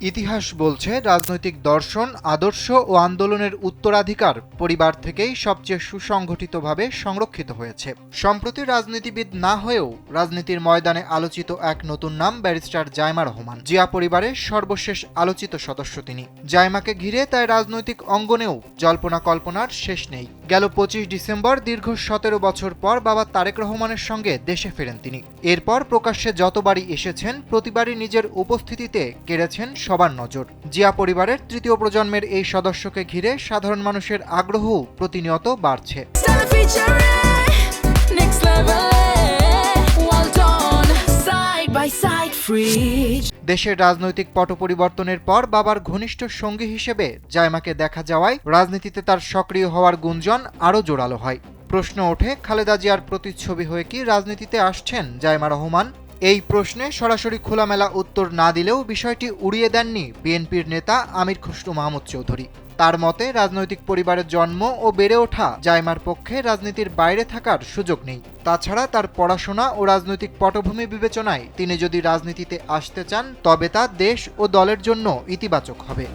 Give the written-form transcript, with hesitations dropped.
ইতিহাস বলছে রাজনৈতিক দর্শন, আদর্শ ও আন্দোলনের উত্তরাধিকার পরিবার থেকেই সবচেয়ে সুসংগঠিতভাবে সংরক্ষিত হয়েছে। সম্প্রতি রাজনীতিবিদ না হয়েও রাজনীতির ময়দানে আলোচিত এক নতুন নাম ব্যারিস্টার জাইমা রহমান। জিয়া পরিবারের সর্বশেষ আলোচিত সদস্য তিনি। জাইমাকে ঘিরে তাই রাজনৈতিক অঙ্গনেও জল্পনা কল্পনার শেষ নেই। গেল 25 ডিসেম্বর দীর্ঘ 17 বছর পর বাবা তারেক রহমানের সঙ্গে দেশে ফেরেন তিনি। এরপর প্রকাশ্যে যতবারই এসেছেন প্রতিবারই নিজের উপস্থিতিতে কেড়েছেন সবার নজর। জিয়া পরিবারের তৃতীয় প্রজন্মের এই সদস্যকে ঘিরে সাধারণ মানুষের আগ্রহ প্রতিনিয়ত বাড়ছে। দেশের রাজনৈতিক পট পরিবর্তনের পর বাবার ঘনিষ্ঠ সঙ্গী হিসেবে জাইমাকে দেখা যাওয়ায় রাজনীতিতে তার সক্রিয় হওয়ার গুঞ্জন আরও জোরালো হয়। প্রশ্ন ওঠে, খালেদা জিয়ার প্রতিচ্ছবি হয়ে কি রাজনীতিতে আসছেন জাইমা রহমান? এই প্রশ্নে সরাসরি খোলামেলা উত্তর না দিলেও বিষয়টি উড়িয়ে দেননি বিএনপির নেতা আমির খসরু মাহমুদ চৌধুরী। তার মতে, রাজনৈতিক পরিবারের জন্ম ও বেড়ে ওঠা জাইমার পক্ষে রাজনীতির বাইরে থাকার সুযোগ নেই। তাছাড়া তার পড়াশোনা ও রাজনৈতিক পটভূমি বিবেচনায় তিনি যদি রাজনীতিতে আসতে চান তবে তা দেশ ও দলের জন্য ইতিবাচক হবে।